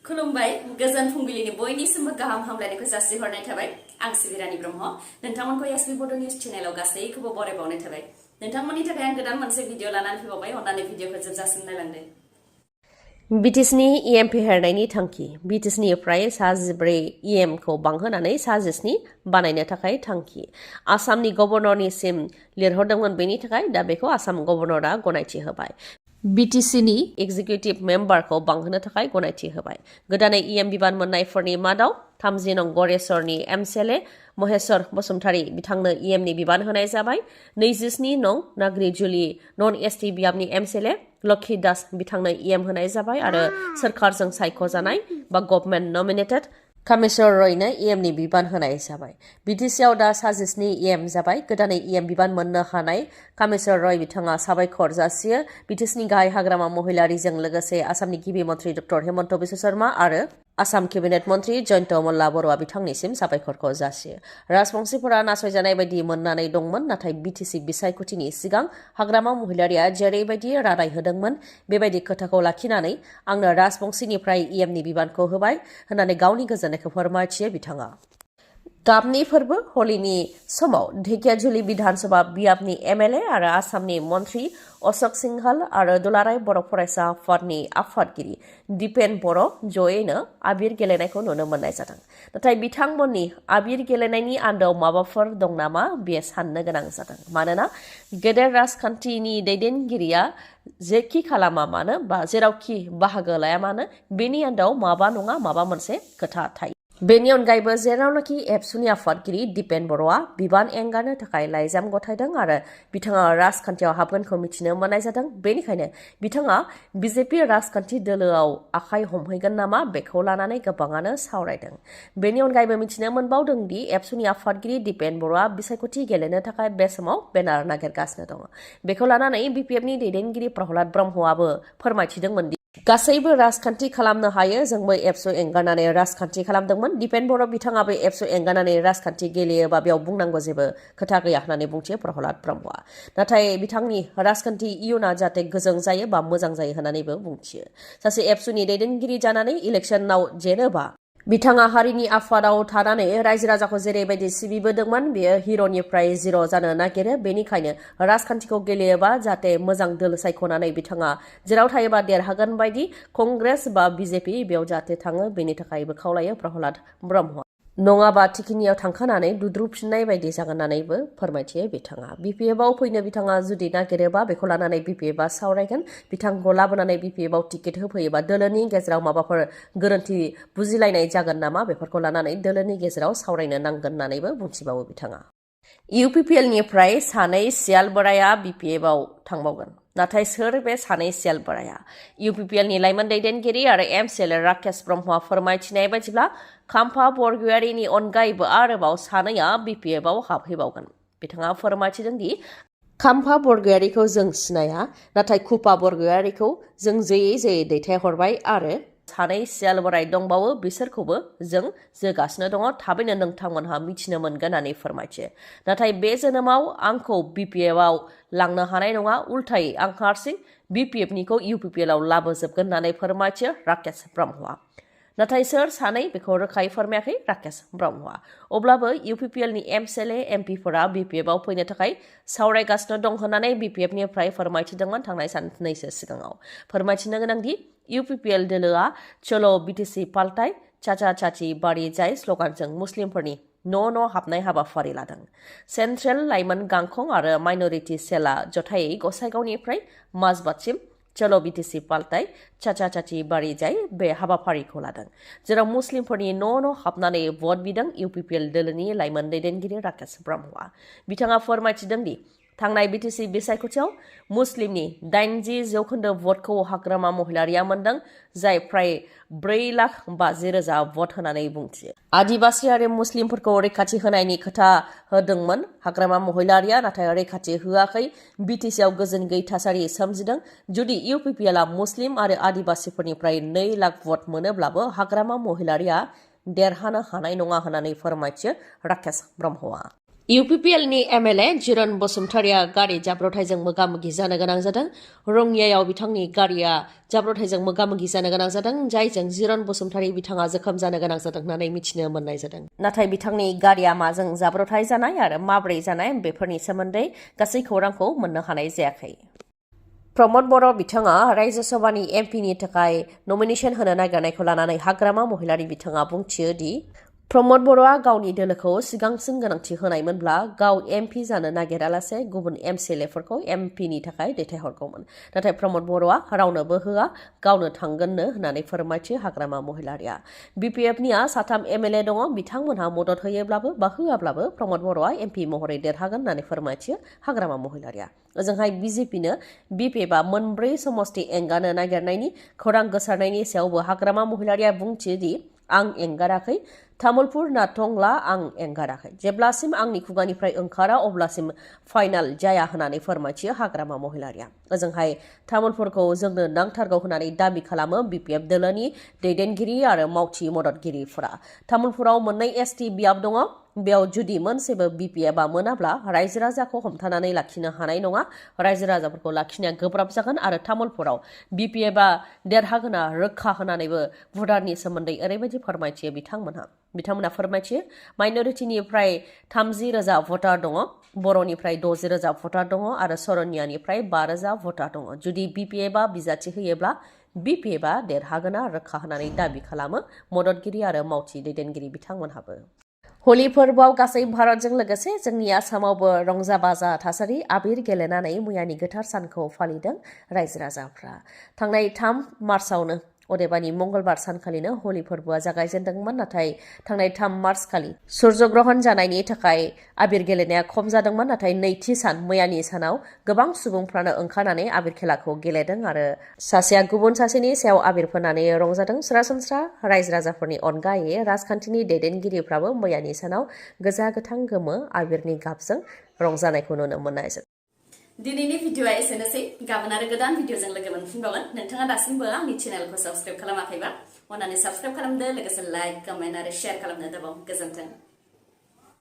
खुलुमबाय गोजोन फुंबिलिनि बयनिसिमबो गाहाम हामलायनायखौ जासिहरनाय थाबाय आं सिबिरानि ब्रह्म नोंथांमोनखौ एसबी बड' निउज चेनेलाव गासैखौबो बरायबावनाय थाबाय नोंथांमोननि थाखाय आं गोदान मोनसे भिडिअ लानानै फैबावबाय अन्नानै भिडिअखौ जोबजासिम नायलांदो बिटिसिनि इएम फेहेरनायनि थांखि बिटिसिनिफ्राय सा 14 इएमखौ बांहोनानै सा 17 बानायनो थाखाय थांखि आसामनि गभर्नरनिसिम लिरहरदोंमोन बेनि थाखाय दा बेखौ आसाम गभर्नरआ गनायथि होबाय बिटिसिनि एक्जिकिउटिभ मेम्बारखौ बांहोनो थाखाय गनायथि होबाय गोदानै इएम बिबान मोननायफोरनि मादाव 30 नं गरेस्वरनि एमसिएलए महेश्वर बसुमतारी बिथांनो इएमनि बिबान होनाय जाबाय 27 नं नाग्रिजुलि नन एसटि बियाबनि एमसिएलए लक्ष्मी दास बिथांनो इएम होनाय जाबाय आरो सोरखारजों सायख'जानाय बा गभर्नमेन्ट नमिनेटेड कामेश्वर रयनो इएमनि बिबान होनाय जाबाय बिटिसिआव दा सा 17 इएम जाबाय गोदानै इएम बिबान मोननो हानाय कामेश्वर रय बिथाङा साबायखर जासियो बिटिसिनि गाहाय हाग्रामा महिलारीजों लोगोसे आसामनि गिबि मन्थ्रि डक्टर हेमन्त बिश्व शर्मा आरो आसाम केबिनेट मन्थ्रि जयन्त मल्ला बर'आ बिथांनिसिम साबायखरखौ जासियो राजबंशीफोरा नासयजानाय बायदि मोननानै दंमोन नाथाय बिटिसि बिसायख'थिनि सिगां हाग्रामा महिलारीया जेरैबायदि रादाय होदोंमोन बेबायदि खोथाखौ लाखिनानै आंनो राजबंशीनिफ्राय इएमनि बिबानखौ होबाय होननानै गावनि गोजोननायखौ फोरमायथियो बिथाङा गाबनि फोरबो हलिनि समाव ढेकियाजुलि विधानसभा बियाबनि एमएलए आरो आसामनि मन्थ्रि अशोक सिंघल आरो दुलाराय बर' फरायसा आफादनि आफादगिरि दिपेन बर' जयैनो आबिर गेलेनायखौ नुनो मोननाय जादों नाथाय बिथांमोननि आबिर गेलेनायनि आन्दोआव माबाफोर दं नामा बेयो साननो गोनां जादों मानोना गेदेर राजखान्थिनि दैदेनगिरिया जेखि खालामा मानो बा जेरावखि बाहागो लाया मानो बेनि आन्दोआव माबा नङा माबा मोनसे खोथा थायो बेनि अनगायैबो जेरावनाखि एबसुनि आफादगिरि दिपेन बर'आ बिबान एंगारनो थाखाय लाइजाम गथायदों आरो बिथाङा राजखान्थियाव हाबगोनखौ मिथिनो मोननाय जादों बेनिखायनो बिथाङा बिजेपि राजखान्थि दोलोआव आखाइ हमहैगोन नामा बेखौ लानानै गोबाङानो सावरायदों बेनि अनगायैबो मिथिनो मोनबावदों दि एबसुनि आफादगिरि दिपेन बर'आ बिसायख'थि गेलेनो थाखाय बे समाव बेनार नागिरगासिनो दङ बेखौ लानानै बिपिएफनि दैदेनगिरि प्रहलाद ब्रह्मआबो फोरमायथिदोंमोन दि गासैबो राजखान्थि खालामनो हायो जोंबो एबसु एंगारनानै राजखान्थि खालामदोंमोन दिपेन बर' बिथाङाबो एबसु एंगारनानै राजखान्थि गेलेयोबा बेयाव बुंनांगौ जेबो खोथा गैया होननानै बुंथियो प्रहलाद ब्रह्मआ नाथाय बिथांनि राजखान्थि इयुना जाहाथे गोजों जायो बा मोजां जायो होननानैबो बुंथियो सासे एबसुनि दैदेनगिरि जानानै इलेक्सनाव जेनोबा बिथाङा हारिनि आफादाव थानानै रायजो राजाखौ जेरैबायदि सिबिबोदोंमोन बेयो हिर'निफ्राय जिर' जानो नागिरो बेनिखायनो राजखान्थिखौ गेलेयोबा जाहाथे मोजां दोल सायख'नानै बिथाङा जेराव थायोबा देरहागोन बायदि कंग्रेस बा बिजेपि बेयाव जाहाथे थाङो बेनि थाखायबो खावलायो प्रहलाद ब्रह्मआ नङाबा थिखिनियाव थांखानानै दुद्रुफिननाय बायदि जागोन होननानैबो फोरमायथियो बिथाङा बिपिएफआव फैनो बिथाङा जुदि नागिरोबा बेखौ लानानै बिपिएफआ सावरायगोन बिथांखौ लाबोनानै बिपिएफआव टिकेट होफैयोबा दोलोनि गेजेराव माबाफोर गोरोन्थि बुजिलायनाय जागोन नामा बेफोरखौ लानानै दोलोनि गेजेराव सावरायनो नांगोन होननानैबो बुंथिबावो बिथाङा UPPLनिफ्राय सानै सियाल बोराया बिपिएफआव थांबावगोन नाथाय सोर बे सानै सियाल बोराया UPPLनि लाइमोन दैदेनगिरि आरो एमसिएलए राकेश ब्रह्मआ फोरमायथिनाय बायदिब्ला खाम्फा बरगयारिनि अनगायैबो आरोबाव सानैया बिपिएफआव हाबहैबावगोन बिथाङा फोरमायथिदों दि खाम्फा बरगयारिखौ जों सिनाया नाथाय खुपा बरगयारिखौ जों जयै दैथायहरबाय आरो सानै सियाल बोराय दंबावो बिसोरखौबो जों जोगासिनो दङ थाबैनो नोंथांमोनहा मिथिनो मोनगोन होननानै फोरमायथियो नाथाय बे जोनोमाव आंखौ बिपिएफआव लांनो हानाय नङा उल्थायै आं हारसिं बिपिएफनिखौ UPPLआव लाबोजोबगोन होननानै फोरमायथियो राकेश ब्रह्मआ नाथाय सोर सानै बेखौ रोखायै फोरमायाखै राकेश ब्रह्मआ अब्लाबो UPPLनि एमसिएलए एमपिफोरा बिपिएफआव फैनो थाखाय सावरायगासिनो दं होननानै बिपिएफनिफ्राय फोरमायथिदोंमोन थांनाय साननैसो सिगाङाव फोरमायथिनो गोनांदि UPPL दोलोआ चलो बिटिसि पाल्टाय चाचा चाची बाड़ी जाय स्लगानजों मुस्लिमफोरनि न' हाबनाय हाबाफारि लादों सेन्ट्रेल लाइमोन गांखं आरो माइनरिटि सेलआ जथायै गसाइगावनिफ्राय माजबातसिम चलो बिटिसि पाल्टाय चाचा चाची बाड़ी जाय बे हाबाफारिखौ लादों जेराव मुस्लिमफोरनि न' हाबनानै भट बिदों UPPL दोलोनि लाइमोन दैदेनगिरि राकेश ब्रह्मआ बिथाङा फोरमायथिदों दि थांनाय बिटिसि बिसायख'थियाव मुस्लिमनि 80% भटखौ हाग्रामा महिलारीया मोनदों जाय फ्राय 4,50,000 भट होनानै बुंथियो आदिबासि आरो मुस्लिमफोरखौ रैखाथि होनायनि खोथा होदोंमोन हाग्रामा महिलारीया नाथाय रैखाथि होआखै बिटिसिआव गोजोन गैयै थासारि सोमजिदों जुदि UPPLआ मुस्लिम आरो आदिबासिफोरनिफ्राय 2 लाख भट मोनोब्लाबो हाग्रामा महिलारीया देरहानो हानाय नङा होननानै फोरमायथियो राकेश ब्रह्मआ UPPLनि MLA जिरन बसुमतारिया गारि जाब्रबथायजों मोगा-मोगि जानो गोनां जादों। रङियायाव बिथांनि गारिया जाब्रबथायजों मोगा-मोगि जानो गोनां जादों, जायजों जिरन बसुमतारि बिथाङा जोखोम जानो गोनां जादों होननानै मिथिनो मोननाय जादों। नाथाय बिथांनि गारिया माजों जाब्रबथाय जानाय आरो माबोरै जानाय बेफोरनि सोमोन्दै गासै खौरांखौ मोननो हानाय जायाखै। प्रमद बर' बिथाङा रायजो सभानि एमपिनि थाखाय नमिनेसन होनो नागिरनायखौ लानानै हाग्रामा महिलारि बिथाङा बुंथियो दि प्रमद बर'आ गावनि दोलोखौ सिगांसिन गोनांथि होनायमोनब्ला गाव एमपि जानो नागिरालासे गुबुन एमसिएलएफोरखौ एमपिनि थाखाय दैथायहरगौमोन। नाथाय प्रमद बर'आ रावनोबो होआ, गावनो थांगोननो होननानै फोरमायथियो हाग्रामा महिलारिया। BPFनिया 3 MLA दङ, बिथांमोनहा मदद होयोब्लाबो बा होआब्लाबो प्रमद बर'आ एमपि महरै देरहागोन होननानै फोरमायथियो हाग्रामा महिलारिया। ओजोंहाय BJPनो BPFआ 4 समस्ति एंगारनो नागिरनायनि खौरां गोसारनायनि सायावबो हाग्रामा महिलारिया बुंथियो दि आं एंगाराखै, तामुलपुर ना टंला आं एंगाराखै, जेब्लासिम आंनि खुगानिफ्राय ओंखारा अब्लासिम फाइनाल जाया होननानै फोरमायथियो हाग्रामा महिलारिया। ओजोंहाय तामुलपुरखौ जोंनो नांथारगौ होननानै दाबि खालामो BPF दोलोनि दैदेनगिरि आरो मावथि मददगिरिफोरा। तामुलपुराव 2 ST बियाब दङ, बेयाव जुदि मोनसेबो BPFआ मोनाब्ला रायजो राजाखौ हमथानानै लाखिनो हानाय नङा, रायजो राजाफोरखौ लाखिनाया गोब्राब जागोन आरो तामुलपुराव BPFआ देरहागोना रोखा होननानैबो भटारनि सोमोन्दै ओरैबायदि फोरमायथियो बिथांमोना फोरमायथियो माइनरिटिनिफ्राय 30,000 भटार दङ, बर'निफ्राय 60,000 भटार दङ आरो सरनियानिफ्राय 5,000 भटार दङ। जुदि BPFआ बिजाथि होयोब्ला BPFआ देरहागोना रोखा होननानै दाबि खालामो मददगिरि आरो मावथि दैदेनगिरि बिथांमोनहाबो। हलि फोरबोआव गासै भारतजों लोगोसे जोंनि आसामावबो रंजा बाजा थासारि आबिर गेलेनानै मैयानि गोथार सानखौ फालिदों रायजो राजाफ्रा। थांनाय 3 मार्चआवनो अदेबानि मंगलबार सानखालिनो हलि फोरबोआ जागायजेनदोंमोन, नाथाय थांनाय 3 मार्च खालि सूर्य ग्रहण जानायनि थाखाय आबिर गेलेनाया खम जादोंमोन। नाथाय नैथि सान मैयानि सानाव गोबां सुबुंफ्रानो ओंखारनानै आबिर खेलाखौ गेलेदों आरो सासेया गुबुन सासेनि सायाव आबिर फोननानै रंजादों। सरासनस्रा रायजो राजाफोरनि अनगायै राजखान्थिनि दैदेनगिरिफ्राबो मैयानि सानाव गोजा गोथां गोमो आबिरनि गाबजों रंजानायखौ नुनो मोननाय जादों। दिनैनि भिडिअआ एसेनोसै, गाबोन आरो गोदान भिडिअजों लोगो मोनफिनबावगोन। नोंथाङा दासिमबो आंनि चेनेलखौ साबस्क्राइब खालामाखैबा अन्नानै साबस्क्राइब खालामदो, लोगोसे लाइक, कमेन्ट आरो शेयार खालामनो दाबाव। गोजोन्थों।